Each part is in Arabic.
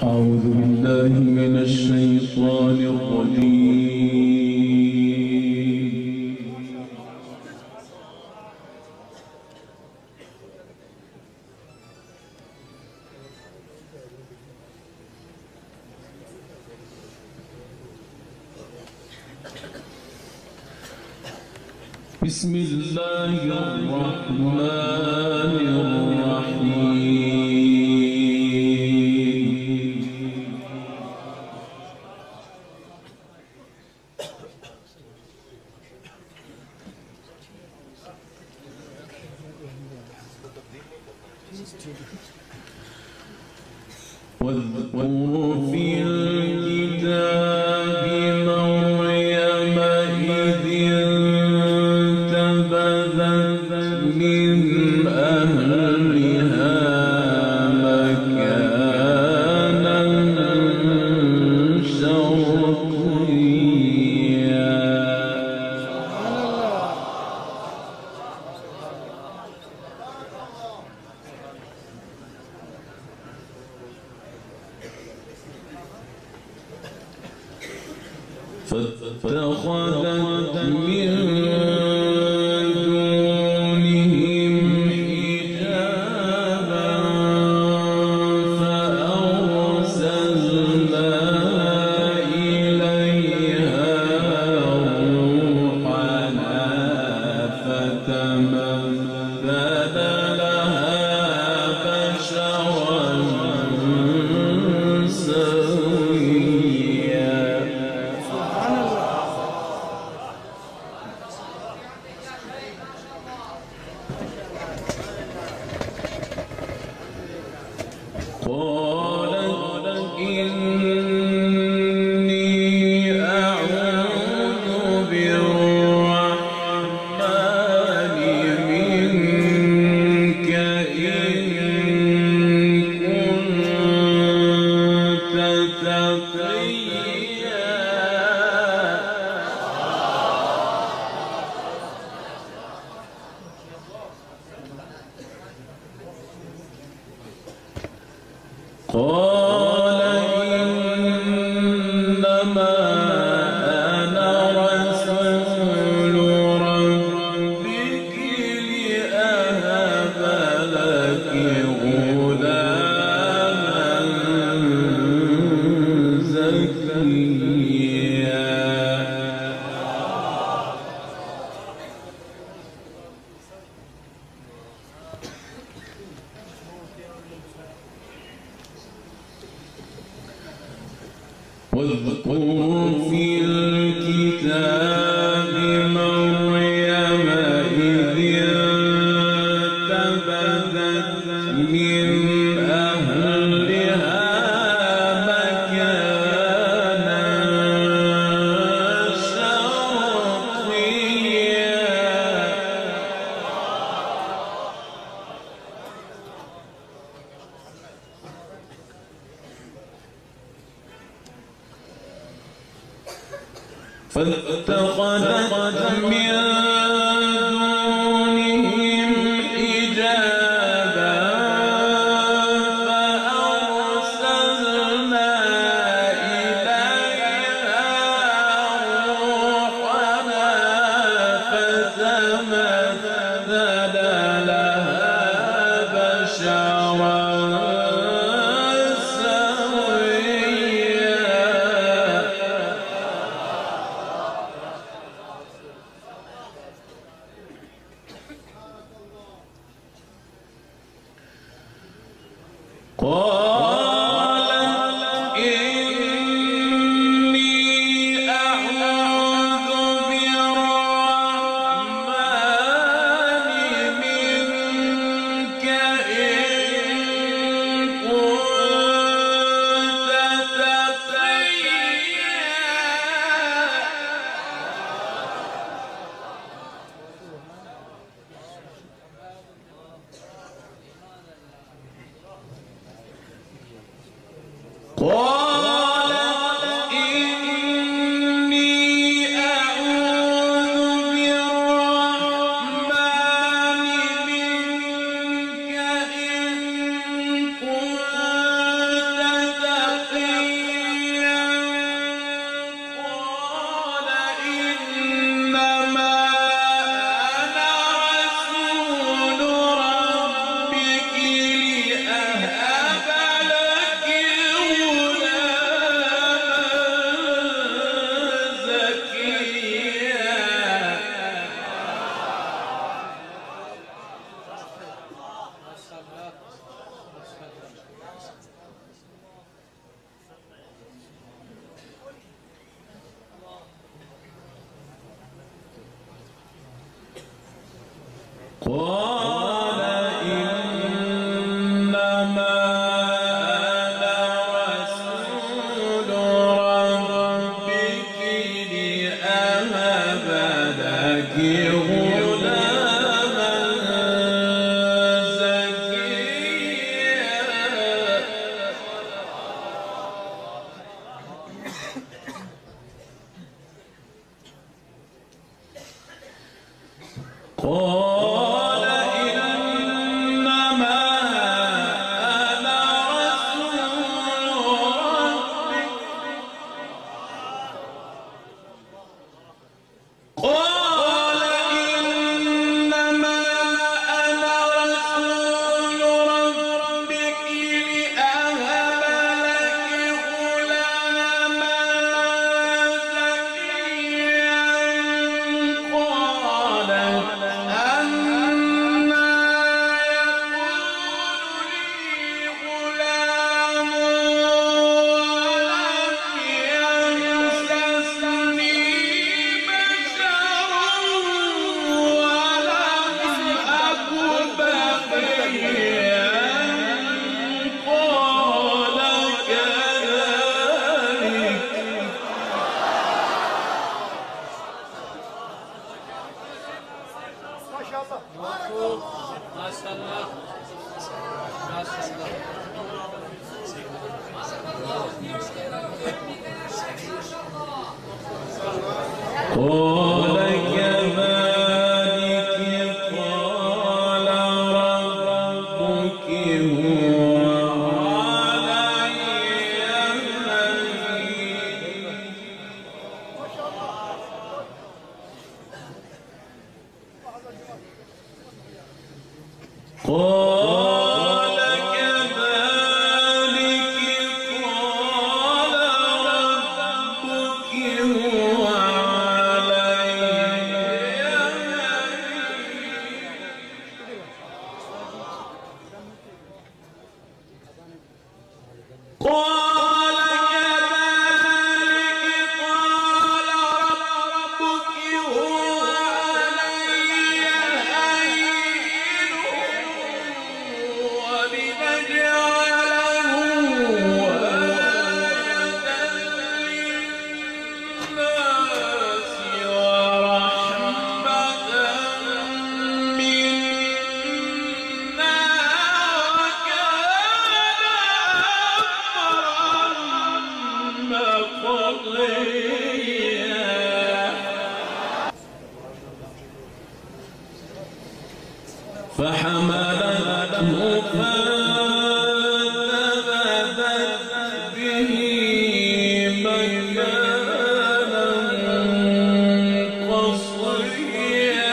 أعوذ بالله من الشيطان الرجيم. بسم الله الرحمن الرحيم. واذكر في الكتاب مريم إذ انتبذت من أهلها مكانا شرقيا. فاتخذت من دونهم حجابا فأرسلنا إليها روحنا فتمثل لها بشرا سويا. قالت إني أعوذ بالرحمن منك إن كنت تقيا. قال إنما أنا رسول ربك لأهب لك غلاما زكيا. واذكر في الكتاب مريم إذ انتبذت من أهلها مكانا شرقيا. فاتخذت من دونهم حجابا فأرسلنا إليها روحنا فتمثل لها بشرا سويا. قالت إني أعوذ بالرحمن منك إن كنت تقيا. قال إنما أنا رسول ربك لأهب لك غلاما زكيا قال إنما أنا رسول ربك قال إنما أنا رسول ربك لأهب لك غلاما زكيا قالت أنى يكون لي غلام ولم يمسسني بشر ولم أك بغيا قال كذلك ما شاء الله ما شاء الله ما شاء الله قال كذلك قال ربك هو علي هين قال كذلك قال ربك هو علي قال كذلك قال ربك هو علي هين ولنجعله آية للناس ورحمة منا وكان أمرا مقضيا فحملته فانتبذت به مكانا قصيا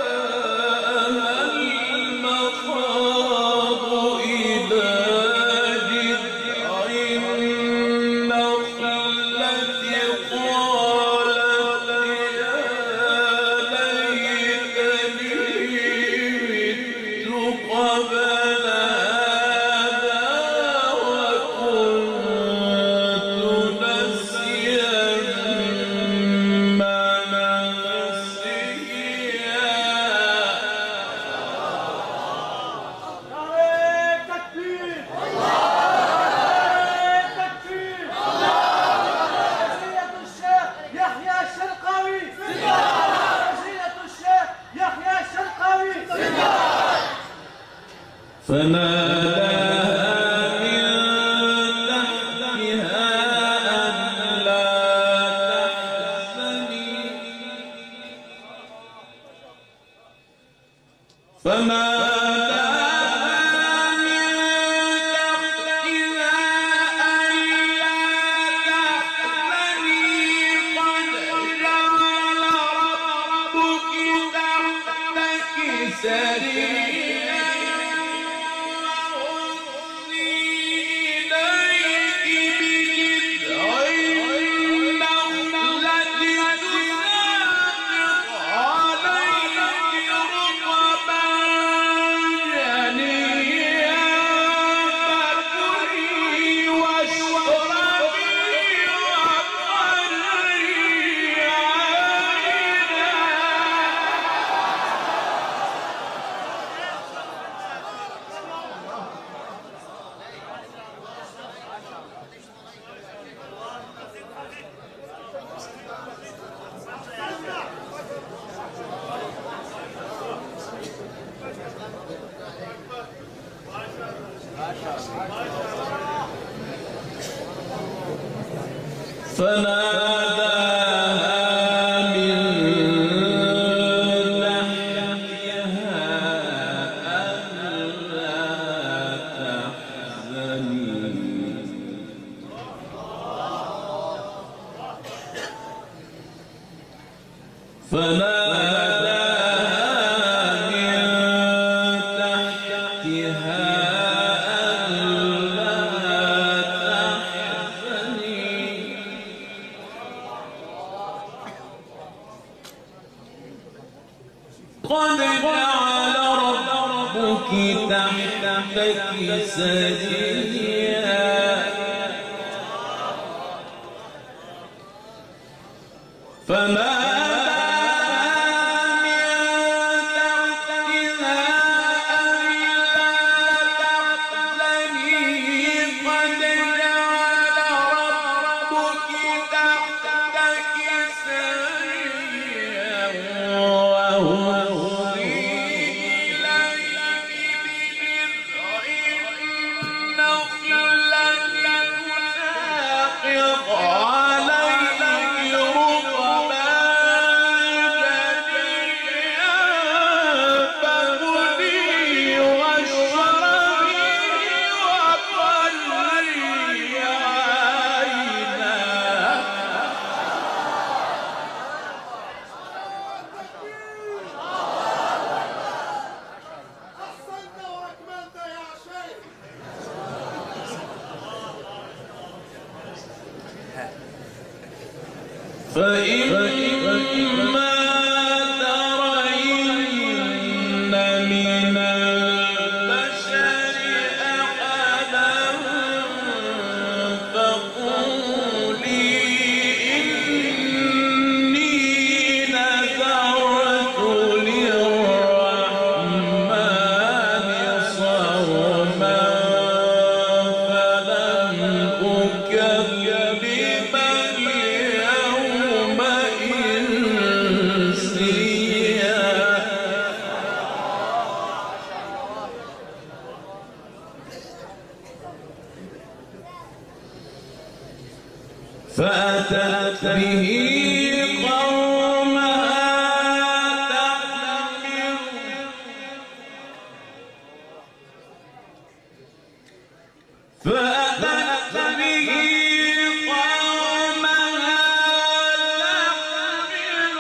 فأجاءها المخاض إلى جذع النخلة قالت يا ليتني مت قبل هذا وكنت نسيا قد جعل ربك تحتك سريا فما فإما ترين من البشر أحدا فقولي إني نذرت للرحمن صوما فلن أكلم اليوم إنسيا فأتت به قومها تحمله فأتت به قومها تحمله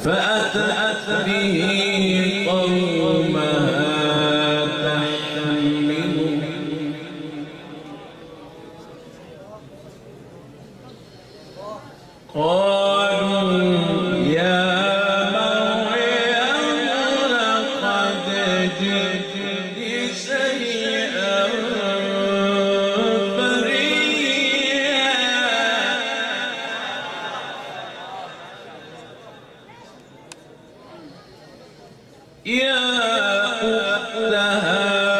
فأتت به قومها تحمله قالوا يا مريم لقد جئت شيئا فريا يا أخت هارون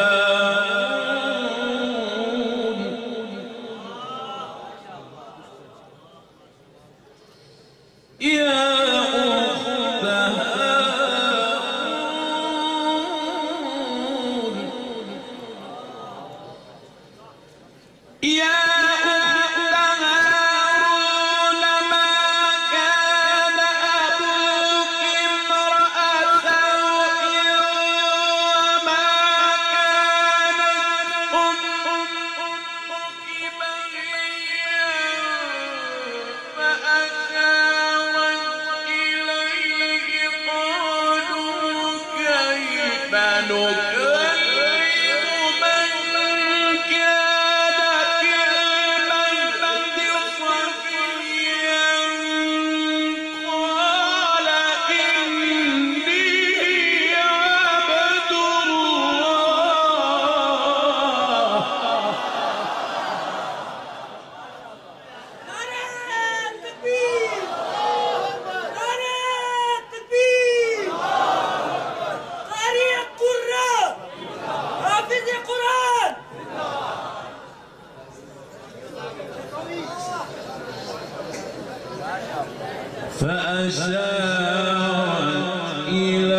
فأشارت إليه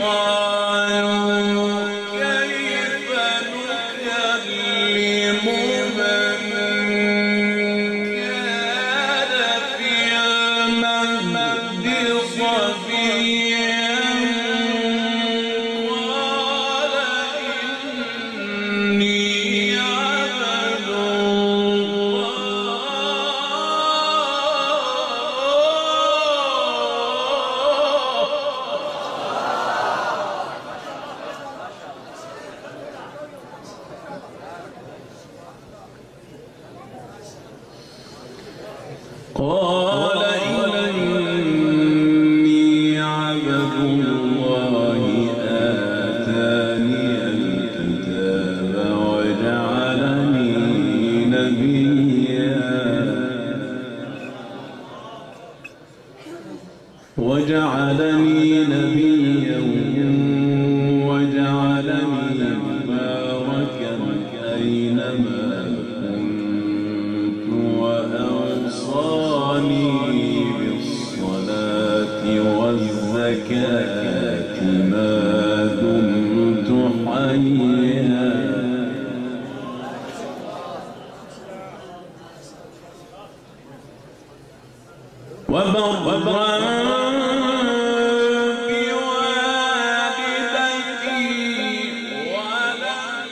قالوا كيف نكلم من كان في المهد صبيا قال إني عبد قال إني عبد الله آتاني الكتاب وجعلني نبيا وجعلني مباركا أينما كنت وأوصاني بالصلاة والزكاة ما دمت حيا وبرا بوالدتي ولم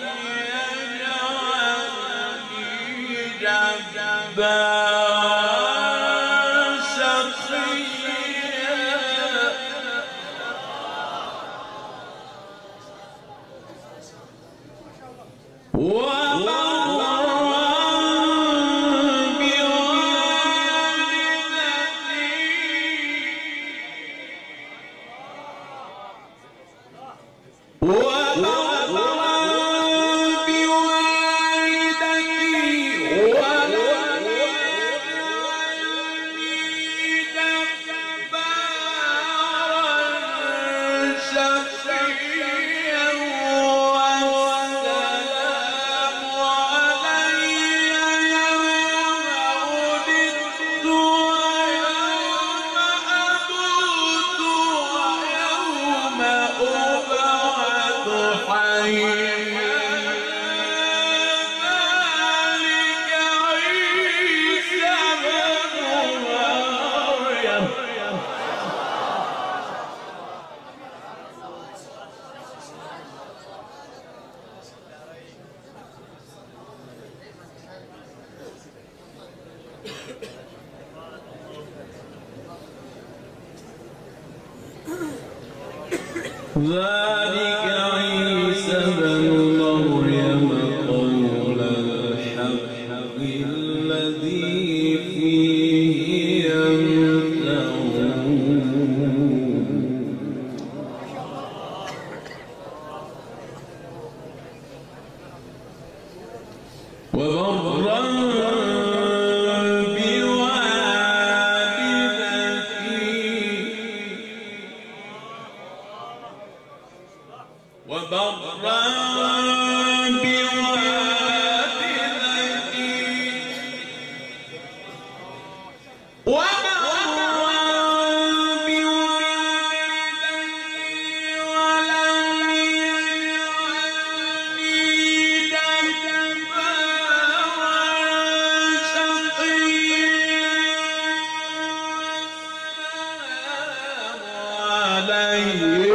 يجعلني جبارا شقيا ذلك عيسى بن مريم قول الحق الذي فيه يمترون وبرا عليه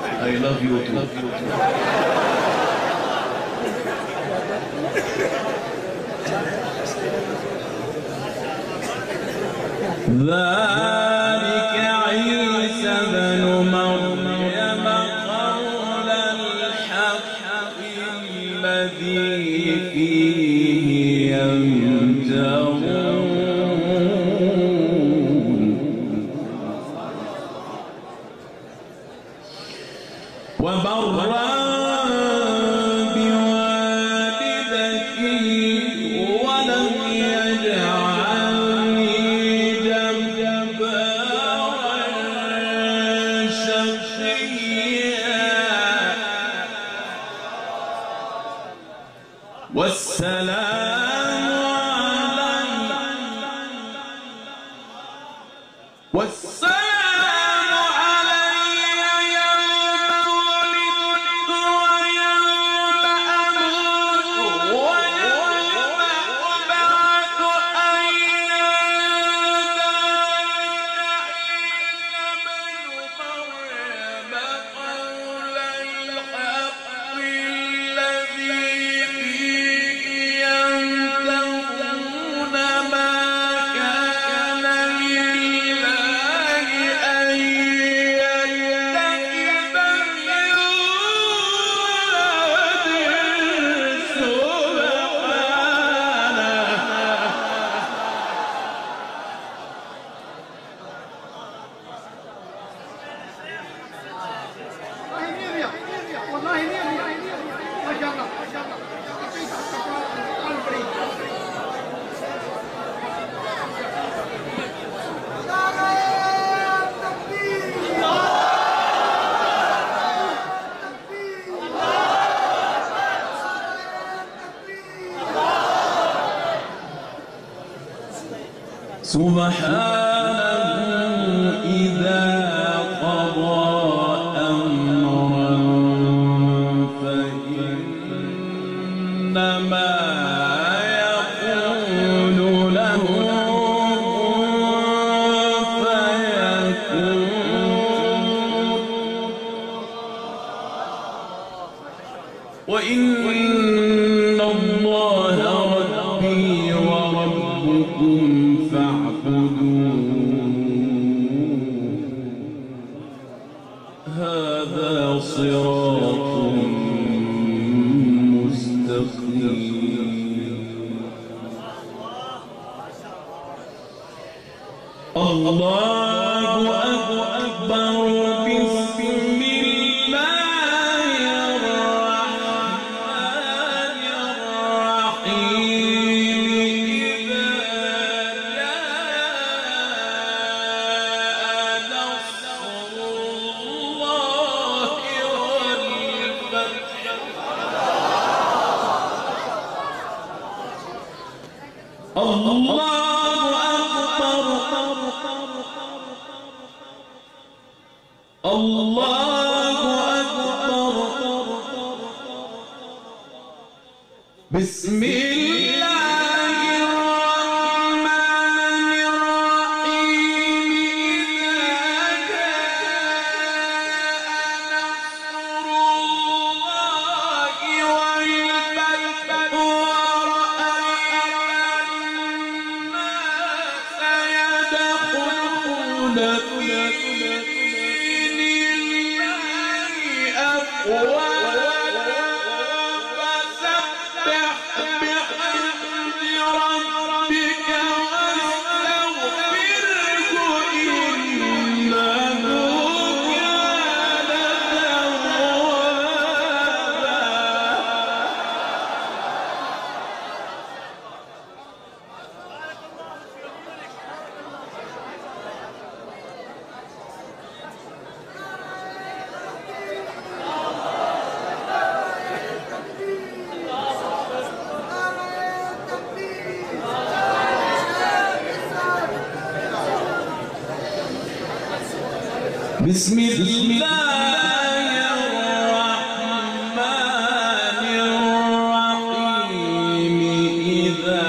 I love you too. ذلك عيسى بن مريم قول الحق الذي فيه يمترون وبرا بوالدته ولم يجعلني جبارا شقيا والسلام علي يوم ولدت ويوم أموت ويوم أبعث حيا ذلك سبحانه إذا قضى أمرا فإنما يقول له كن فيكون وإن الله ربي وربكم فاعبدوه هذا صراط مستقيم الله أكبر بسم الله الرحمن الرحيم الله أكبر الله أكبر بسم الله الرحمن الرحيم إذا جاء نصر الله والفتح ورأيت الناس يدخلون في دين الله أفواجا فسبح بحمد ربك واستغفره إنه كان بسم الله الرحمن الرحيم إذا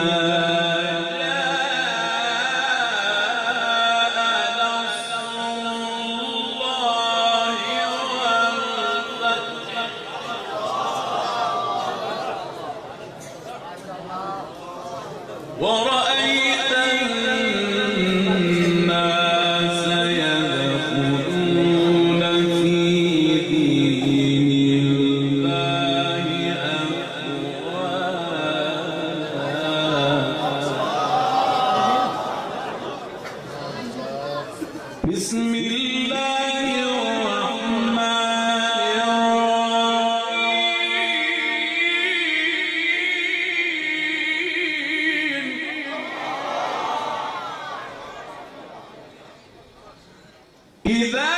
جاء نصر الله والفتح بسم الله الرحمن الرحيم إذا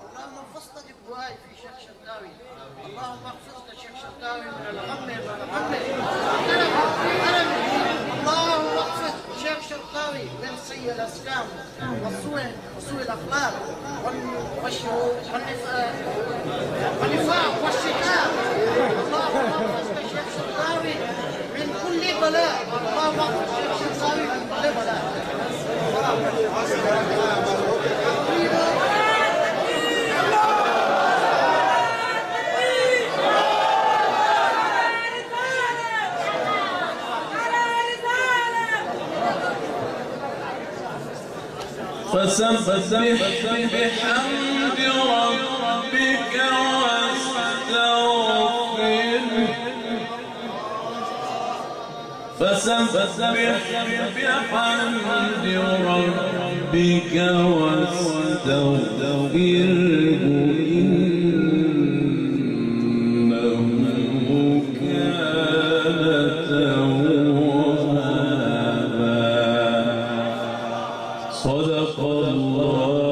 اللهم فاستجب دعائي في شيخ شرقاوي. اللهم احفظ لشيخ شرقاوي من الغم والغم. اللهم احفظ شيخ شرقاوي من سيء الاسكام وسوء الاخلاق والنفاق والشتاء. اللهم احفظ لشيخ شرقاوي من كل بلاء. اللهم احفظ شيخ شرقاوي من كل بلاء. فسبح بحمد ربك واستغفره فسبح بحمد ربك واستغفره إنه كان توابا. صدق الله